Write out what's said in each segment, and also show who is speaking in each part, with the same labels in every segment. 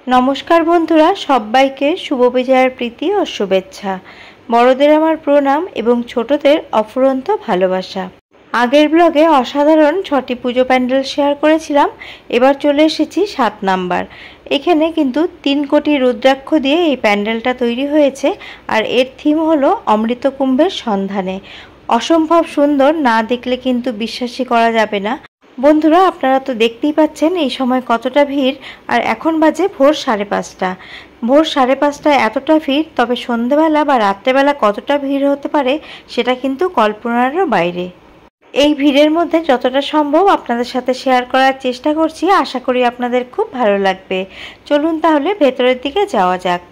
Speaker 1: নমস্কার বন্ধুরা, সবাইকে শুভ বিজয়ার প্রীতি ও শুভেচ্ছা। বড়দের আমার প্রণাম এবং ছোটদের অফুরন্ত ভালোবাসা। আগের ব্লগে অসাধারণ 6টি পুজো প্যান্ডেল শেয়ার করেছিলাম। এবার চলে এসেছি 7 নাম্বার। এখানে কিন্তু 3 কোটি রুদ্রাক্ষ দিয়ে এই প্যান্ডেলটা তৈরি হয়েছে, আর এর থিম হলো অমৃত কুম্ভের সন্ধানে। অসম্ভব সুন্দর, না দেখলে কিন্তু বিশ্বাসই করা যাবে না। বন্ধুরা, আপনারা তো দেখতেই পাচ্ছেন এই সময় কতটা ভিড়, আর এখন বাজে ভোর 5:30। ভোর 5:30টায় এতটা ভিড়, তবে সন্ধেবেলা বা রাত্রেবেলা কতটা ভিড় হতে পারে সেটা কিন্তু কল্পনারও বাইরে। এই ভিড়ের মধ্যে যতটা সম্ভব আপনাদের সাথে শেয়ার করার চেষ্টা করছি, আশা করি আপনাদের খুব ভালো লাগবে। চলুন তাহলে ভেতরের দিকে যাওয়া যাক।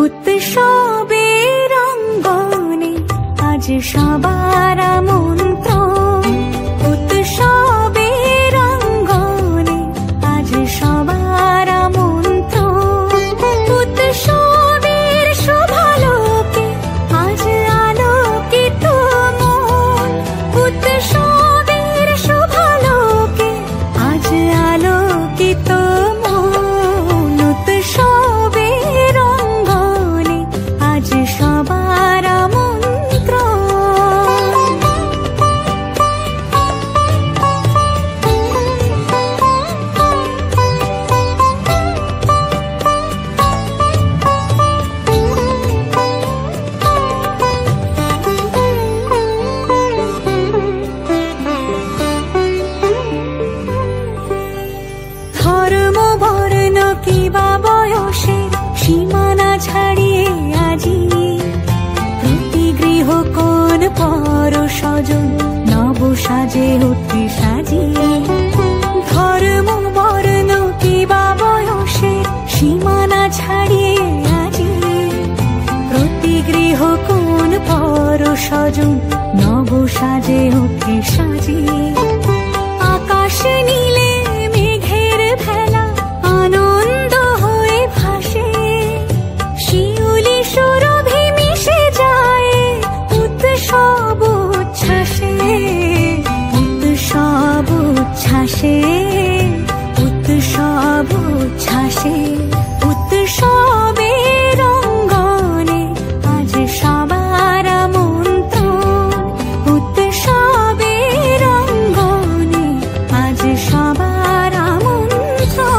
Speaker 2: উৎসবের অঙ্গনে আজ সবার আমন্ত্রণ, উৎসবের অঙ্গনে আজ সবার আমন্ত্রণ। উৎসবের শোভালোকে আজ আলোকিত মন, উৎসবের শোভালোকে আজ আলোকিত মন। উৎসবের অঙ্গনে আজ সবার আমন্ত্রণ। ধর্ম বর্ণ কিবা বয়সের সীমানা ছাড়িয়ে আজি প্রতি গৃহ কোন পর স্বজন নব সাজে উঠে সাজিয়ে। ধর্ম বর্ণ কিবা বয়সের সীমানা ছাড়িয়ে আজি প্রতি গৃহ কোন পর স্বজন নব সাজে উঠে সাজিয়ে। আকাশ নীলে মেঘের ভেলা আনন্দ হয়ে ভাসে, শিউলি সুরভি মিশে যায় উৎসব উচ্ছ্বাসে, উৎসব উচ্ছ্বাসে, উৎসব উচ্ছ্বাসে। উৎসবের অঙ্গনে আজ সবার আমন্ত্রণ, উৎসবের অঙ্গনে আজ সবার আমন্ত্রণ।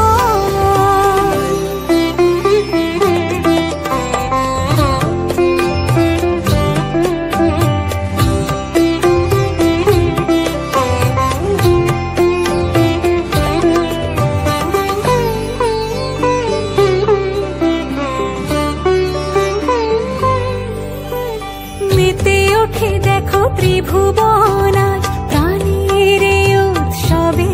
Speaker 2: মেতে ওঠে দেখো ত্রিভুবন আজ প্রাণের এই উৎসবে।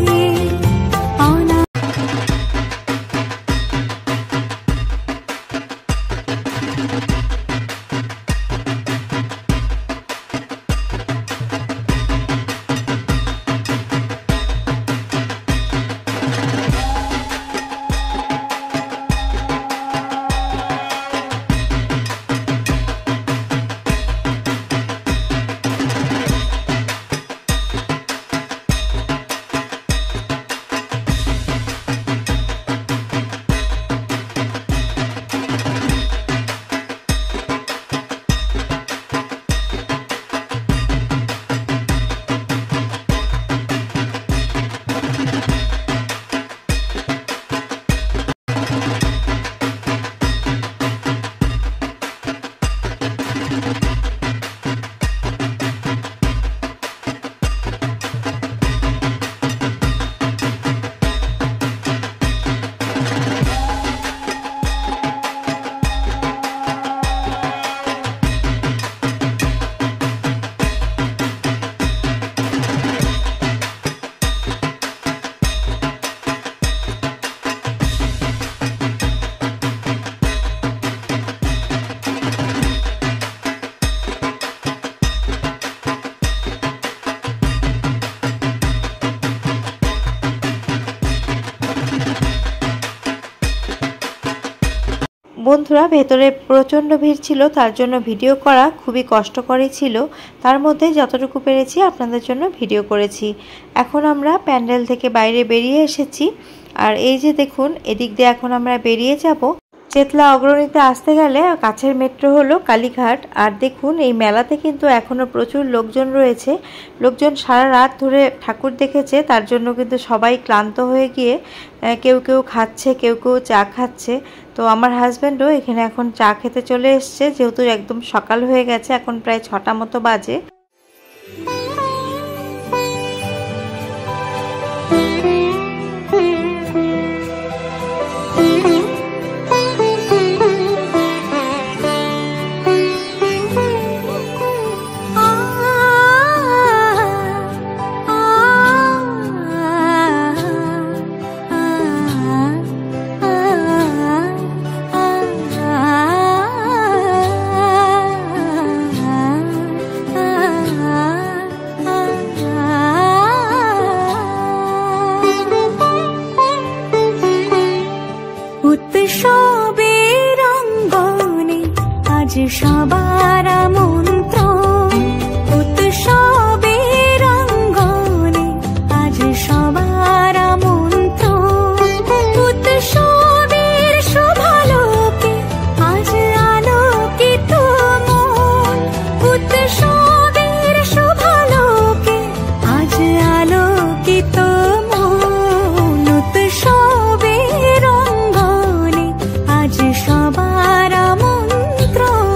Speaker 1: বন্ধুরা, ভেতরে প্রচণ্ড ভিড় ছিল, তার জন্য ভিডিও করা খুবই কষ্টকরই ছিল। তার মধ্যে যতটুকু পেরেছি আপনাদের জন্য ভিডিও করেছি। এখন আমরা প্যান্ডেল থেকে বাইরে বেরিয়ে এসেছি। আর এই যে দেখুন, এদিক দিয়ে এখন আমরা বেরিয়ে যাব। চেতলা অগ্রণীতে আসতে গেলে কাছের মেট্রো হলো কালীঘাট। আর দেখুন, এই মেলাতে কিন্তু এখনও প্রচুর লোকজন রয়েছে। লোকজন সারা রাত ধরে ঠাকুর দেখেছে, তার জন্য কিন্তু সবাই ক্লান্ত হয়ে গিয়ে কেউ কেউ খাচ্ছে, কেউ কেউ চা খাচ্ছে। তো আমার হাজব্যান্ডও এখানে এখন চা খেতে চলে এসছে, যেহেতু একদম সকাল হয়ে গেছে, এখন প্রায় 6টা মতো বাজে।
Speaker 2: উৎসবের অঙ্গনে আজ সবার আমন্ত্রণ, উৎসবের অঙ্গনে আজ সবার আমন্ত্রণ, উৎসবের শোভালোকে আজ আলোকিত মন, উৎসবের শোভালোকে আজ আলোকিত মন, উৎসবের অঙ্গনে আজ সবার আমন্ত্রণ।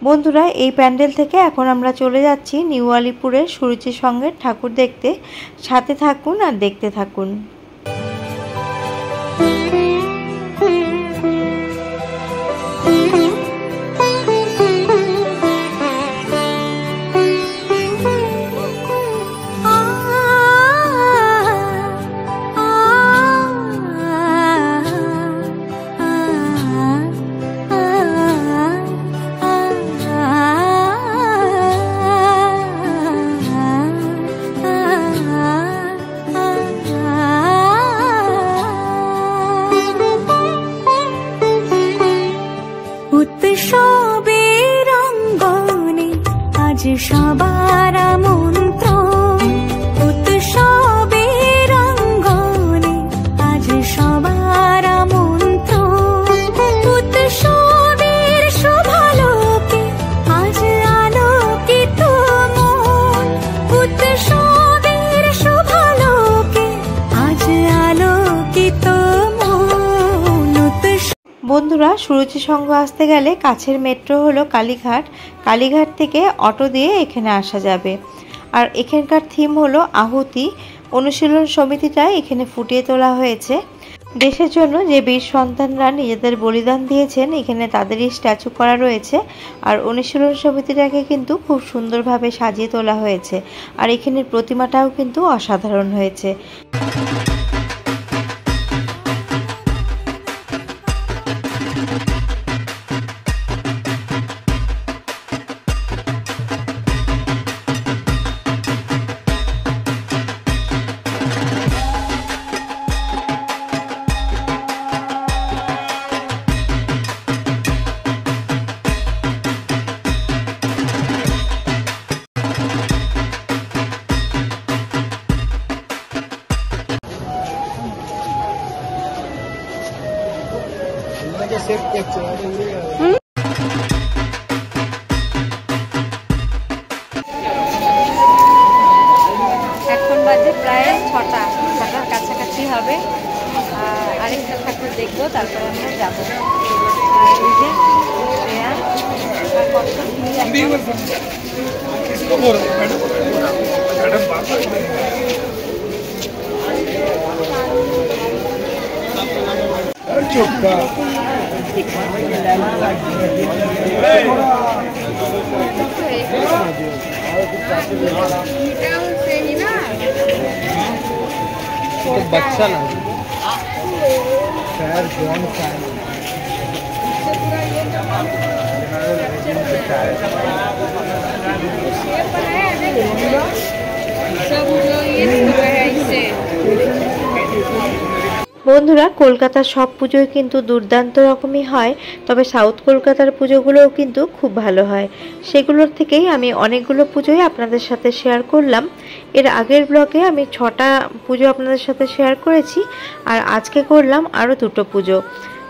Speaker 1: বন্ধুরা, এই প্যান্ডেল থেকে এখন আমরা চলে যাচ্ছি নিউ আলিপুরের সুরুচি সংঘের ঠাকুর দেখতে। সাথে থাকুন আর দেখতে থাকুন।
Speaker 2: উৎসবের অঙ্গনে আজ সবার আমন্ত্রণ, উৎসবের অঙ্গনে আজ সবার আমন্ত্রণ, উৎসবের শোভালোকে আজ আলোকিত মন, উৎসবের শোভালোকে আজ আলোকিত মন।
Speaker 1: বন্ধুরা, সুরুচি সংঘ আসতে গেলে কাছের মেট্রো হলো কালীঘাট। কালীঘাট থেকে অটো দিয়ে এখানে আসা যাবে। আর এখানকার থিম হলো আহুতি। অনুশীলন সমিতিটা এখানে ফুটিয়ে তোলা হয়েছে। দেশের জন্য যে বীর সন্তানরা নিজেদের বলিদান দিয়েছেন, এখানে তাদেরই স্ট্যাচু করা রয়েছে। আর অনুশীলন সমিতিটাকে কিন্তু খুব সুন্দরভাবে সাজিয়ে তোলা হয়েছে। আর এখানের প্রতিমাটাও কিন্তু অসাধারণ হয়েছে।
Speaker 3: এখন বাজে প্রায় 6টার কাছাকাছি হবে। আরেকটা ঠাকুর দেখবো, তারপরে আমরা যাবো। আর এই যে ট্রেন আর কত ভিড়
Speaker 4: बच्चा ना सर जॉन
Speaker 1: বন্ধুরা, কলকাতার সব পুজোই কিন্তু দুর্দান্ত রকমই হয়, তবে সাউথ কলকাতার পুজোগুলোও কিন্তু খুব ভালো হয়। সেগুলোর থেকেই আমি অনেকগুলো পুজোই আপনাদের সাথে শেয়ার করলাম। এর আগের ব্লগে আমি 6টা পুজো আপনাদের সাথে শেয়ার করেছি, আর আজকে করলাম আরও 2টো পুজো।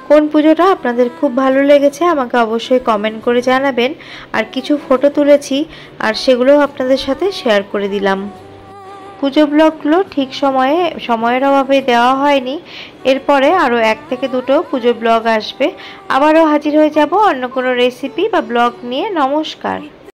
Speaker 1: কোন পুজোটা আপনাদের খুব ভালো লেগেছে আমাকে অবশ্যই কমেন্ট করে জানাবেন। আর কিছু ফটো তুলেছি আর সেগুলোও আপনাদের সাথে শেয়ার করে দিলাম। পুজো ব্লগগুলো ঠিক সময়ের অভাবে দেওয়া হয়নি। এরপরে আরও 1 থেকে 2টো পুজো ব্লগ আসবে। আবারও হাজির হয়ে যাব অন্য কোনো রেসিপি বা ব্লগ নিয়ে। নমস্কার।